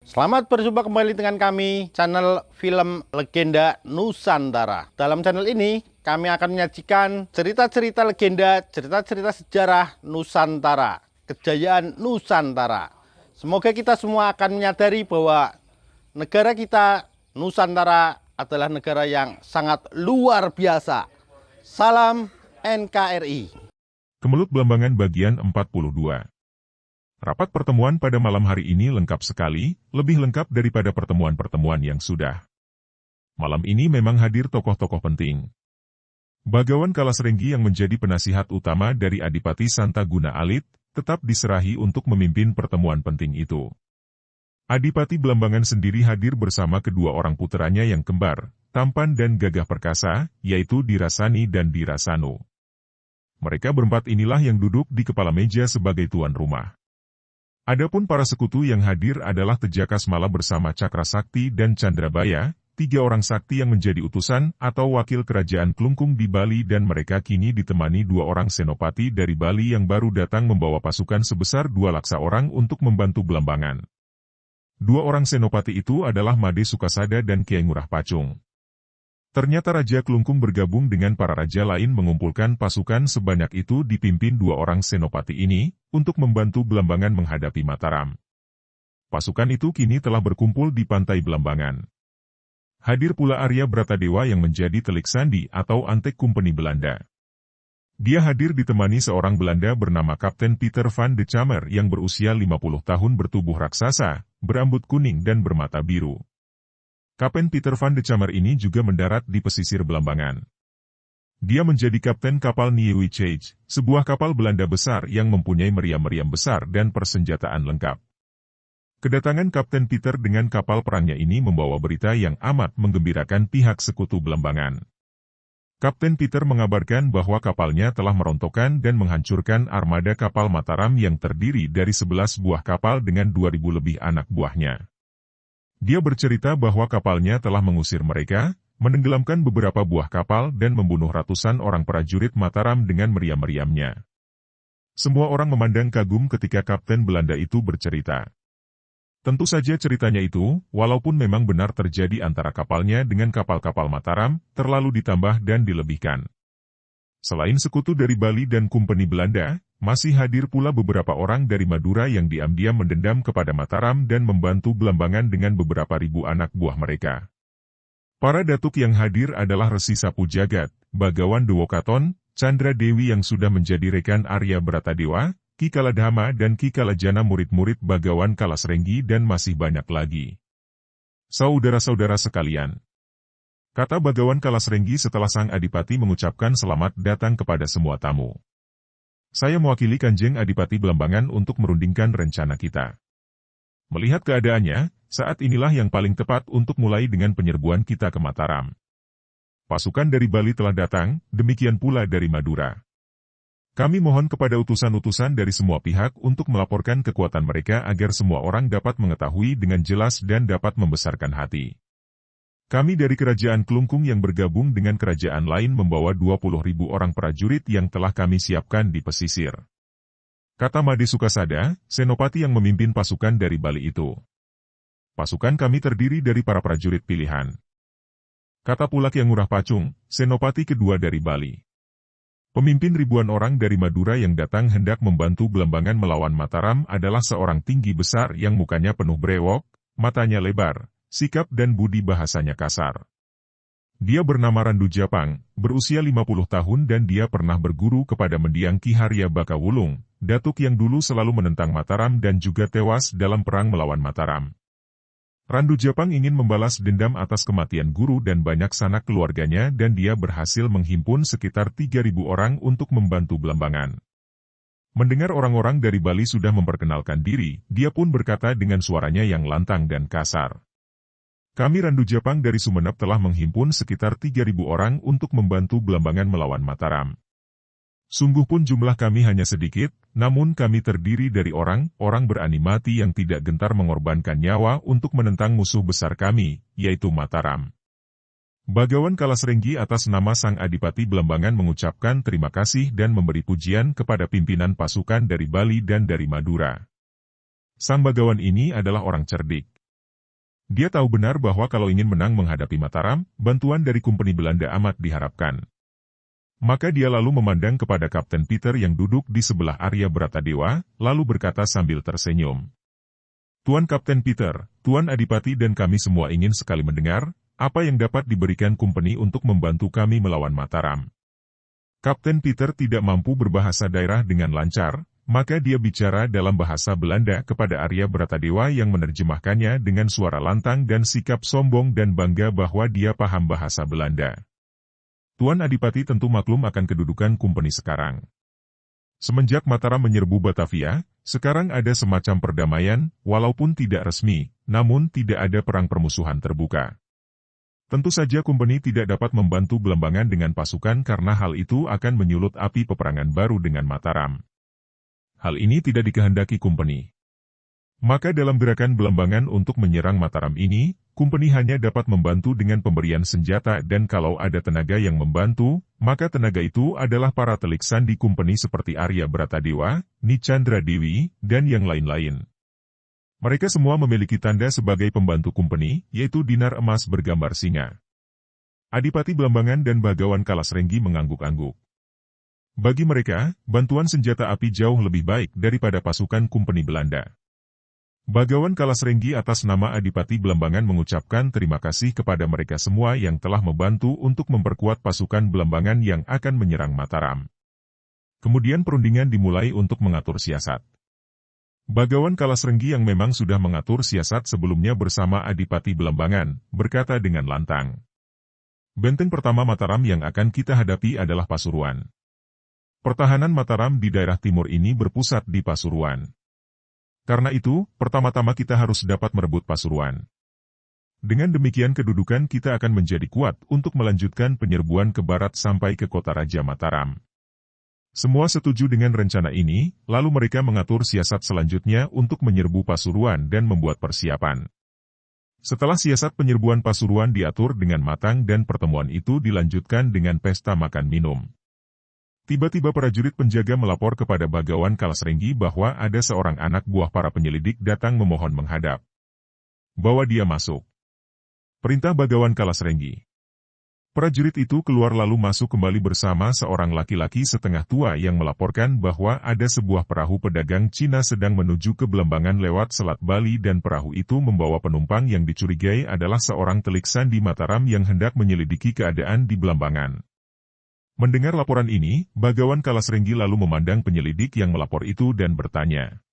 Selamat berjumpa kembali dengan kami, channel Film Legenda Nusantara. Dalam channel ini, kami akan menyajikan cerita-cerita legenda, cerita-cerita sejarah Nusantara, kejayaan Nusantara. Semoga kita semua akan menyadari bahwa negara kita, Nusantara, adalah negara yang sangat luar biasa. Salam NKRI. Kemelut Belambangan bagian 42. Rapat pertemuan pada malam hari ini lengkap sekali, lebih lengkap daripada pertemuan-pertemuan yang sudah. Malam ini memang hadir tokoh-tokoh penting. Bagawan Kalasrenggi yang menjadi penasihat utama dari Adipati Santaguna Alit, tetap diserahi untuk memimpin pertemuan penting itu. Adipati Belambangan sendiri hadir bersama kedua orang puteranya yang kembar, tampan dan gagah perkasa, yaitu Dirasani dan Dirasano. Mereka berempat inilah yang duduk di kepala meja sebagai tuan rumah. Adapun para sekutu yang hadir adalah Tejaka Smala bersama Cakra Sakti dan Candrabaya, tiga orang sakti yang menjadi utusan atau wakil kerajaan Klungkung di Bali, dan mereka kini ditemani dua orang senopati dari Bali yang baru datang membawa pasukan sebesar 2 laksa orang untuk membantu Belambangan. Dua orang senopati itu adalah Made Sukasada dan Kiai Ngurah Pacung. Ternyata Raja Klungkung bergabung dengan para raja lain mengumpulkan pasukan sebanyak itu dipimpin dua orang senopati ini, untuk membantu Belambangan menghadapi Mataram. Pasukan itu kini telah berkumpul di pantai Belambangan. Hadir pula Arya Bratadewa yang menjadi telik sandi atau antek kumpeni Belanda. Dia hadir ditemani seorang Belanda bernama Kapten Peter van de Chammer yang berusia 50 tahun, bertubuh raksasa, berambut kuning dan bermata biru. Kapten Peter van de Chammer ini juga mendarat di pesisir Belambangan. Dia menjadi kapten kapal Nieuwecheij, sebuah kapal Belanda besar yang mempunyai meriam-meriam besar dan persenjataan lengkap. Kedatangan Kapten Peter dengan kapal perangnya ini membawa berita yang amat menggembirakan pihak sekutu Belambangan. Kapten Peter mengabarkan bahwa kapalnya telah merontokkan dan menghancurkan armada kapal Mataram yang terdiri dari 11 buah kapal dengan 2.000 lebih anak buahnya. Dia bercerita bahwa kapalnya telah mengusir mereka, menenggelamkan beberapa buah kapal dan membunuh ratusan orang prajurit Mataram dengan meriam-meriamnya. Semua orang memandang kagum ketika Kapten Belanda itu bercerita. Tentu saja ceritanya itu, walaupun memang benar terjadi antara kapalnya dengan kapal-kapal Mataram, terlalu ditambah dan dilebihkan. Selain sekutu dari Bali dan kumpeni Belanda, masih hadir pula beberapa orang dari Madura yang diam-diam mendendam kepada Mataram dan membantu Belambangan dengan beberapa ribu anak buah mereka. Para datuk yang hadir adalah Resi Sapu Jagat, Bagawan Dewokaton, Chandra Dewi yang sudah menjadi rekan Arya Bratadewa, Ki Kaladhama dan Ki Kalajana, murid-murid Bagawan Kalasrenggi, dan masih banyak lagi. Saudara-saudara sekalian, kata Bagawan Kalasrenggi setelah sang adipati mengucapkan selamat datang kepada semua tamu. Saya mewakili Kanjeng Adipati Belambangan untuk merundingkan rencana kita. Melihat keadaannya, saat inilah yang paling tepat untuk mulai dengan penyerbuan kita ke Mataram. Pasukan dari Bali telah datang, demikian pula dari Madura. Kami mohon kepada utusan-utusan dari semua pihak untuk melaporkan kekuatan mereka agar semua orang dapat mengetahui dengan jelas dan dapat membesarkan hati. Kami dari Kerajaan Klungkung yang bergabung dengan kerajaan lain membawa 20.000 orang prajurit yang telah kami siapkan di pesisir. Kata Made Sukasada, senopati yang memimpin pasukan dari Bali itu. Pasukan kami terdiri dari para prajurit pilihan. Kata pula Kiai Ngurah Pacung, senopati kedua dari Bali. Pemimpin ribuan orang dari Madura yang datang hendak membantu Belambangan melawan Mataram adalah seorang tinggi besar yang mukanya penuh brewok, matanya lebar, sikap dan budi bahasanya kasar. Dia bernama Randu Japang, berusia 50 tahun dan dia pernah berguru kepada mendiang Ki Harya Bakawulung, datuk yang dulu selalu menentang Mataram dan juga tewas dalam perang melawan Mataram. Randu Japang ingin membalas dendam atas kematian guru dan banyak sanak keluarganya, dan dia berhasil menghimpun sekitar 3.000 orang untuk membantu Belambangan. Mendengar orang-orang dari Bali sudah memperkenalkan diri, dia pun berkata dengan suaranya yang lantang dan kasar. Kami Randu Japang dari Sumenep telah menghimpun sekitar 3.000 orang untuk membantu Belambangan melawan Mataram. Sungguh pun jumlah kami hanya sedikit, namun kami terdiri dari orang-orang berani mati yang tidak gentar mengorbankan nyawa untuk menentang musuh besar kami, yaitu Mataram. Bagawan Kalasrenggi atas nama Sang Adipati Belambangan mengucapkan terima kasih dan memberi pujian kepada pimpinan pasukan dari Bali dan dari Madura. Sang Bagawan ini adalah orang cerdik. Dia tahu benar bahwa kalau ingin menang menghadapi Mataram, bantuan dari Kompeni Belanda amat diharapkan. Maka dia lalu memandang kepada Kapten Peter yang duduk di sebelah Arya Bratadewa, lalu berkata sambil tersenyum. Tuan Kapten Peter, Tuan Adipati dan kami semua ingin sekali mendengar, apa yang dapat diberikan Kompeni untuk membantu kami melawan Mataram. Kapten Peter tidak mampu berbahasa daerah dengan lancar, maka dia bicara dalam bahasa Belanda kepada Arya Bratadewa yang menerjemahkannya dengan suara lantang dan sikap sombong dan bangga bahwa dia paham bahasa Belanda. Tuan Adipati tentu maklum akan kedudukan Kompeni sekarang. Semenjak Mataram menyerbu Batavia, sekarang ada semacam perdamaian, walaupun tidak resmi, namun tidak ada perang permusuhan terbuka. Tentu saja Kompeni tidak dapat membantu Belambangan dengan pasukan karena hal itu akan menyulut api peperangan baru dengan Mataram. Hal ini tidak dikehendaki Kompeni. Maka dalam gerakan Belambangan untuk menyerang Mataram ini, Kompeni hanya dapat membantu dengan pemberian senjata dan kalau ada tenaga yang membantu, maka tenaga itu adalah para telik sandi Kompeni seperti Arya Bratadewa, Ni Chandra Dewi, dan yang lain-lain. Mereka semua memiliki tanda sebagai pembantu Kompeni, yaitu dinar emas bergambar singa. Adipati Belambangan dan Bagawan Kalasrenggi mengangguk-angguk. Bagi mereka, bantuan senjata api jauh lebih baik daripada pasukan Kompeni Belanda. Bagawan Kalasrenggi atas nama Adipati Belambangan mengucapkan terima kasih kepada mereka semua yang telah membantu untuk memperkuat pasukan Belambangan yang akan menyerang Mataram. Kemudian perundingan dimulai untuk mengatur siasat. Bagawan Kalasrenggi yang memang sudah mengatur siasat sebelumnya bersama Adipati Belambangan, berkata dengan lantang. Benteng pertama Mataram yang akan kita hadapi adalah Pasuruan. Pertahanan Mataram di daerah timur ini berpusat di Pasuruan. Karena itu, pertama-tama kita harus dapat merebut Pasuruan. Dengan demikian kedudukan kita akan menjadi kuat untuk melanjutkan penyerbuan ke barat sampai ke kota Raja Mataram. Semua setuju dengan rencana ini, lalu mereka mengatur siasat selanjutnya untuk menyerbu Pasuruan dan membuat persiapan. Setelah siasat penyerbuan Pasuruan diatur dengan matang dan pertemuan itu dilanjutkan dengan pesta makan minum. Tiba-tiba prajurit penjaga melapor kepada Bagawan Kalasrenggi bahwa ada seorang anak buah para penyelidik datang memohon menghadap. Bawa dia masuk. Perintah Bagawan Kalasrenggi. Prajurit itu keluar lalu masuk kembali bersama seorang laki-laki setengah tua yang melaporkan bahwa ada sebuah perahu pedagang Cina sedang menuju ke Belambangan lewat Selat Bali dan perahu itu membawa penumpang yang dicurigai adalah seorang telik sandi Mataram yang hendak menyelidiki keadaan di Belambangan. Mendengar laporan ini, Bagawan Kalasrenggi lalu memandang penyelidik yang melapor itu dan bertanya.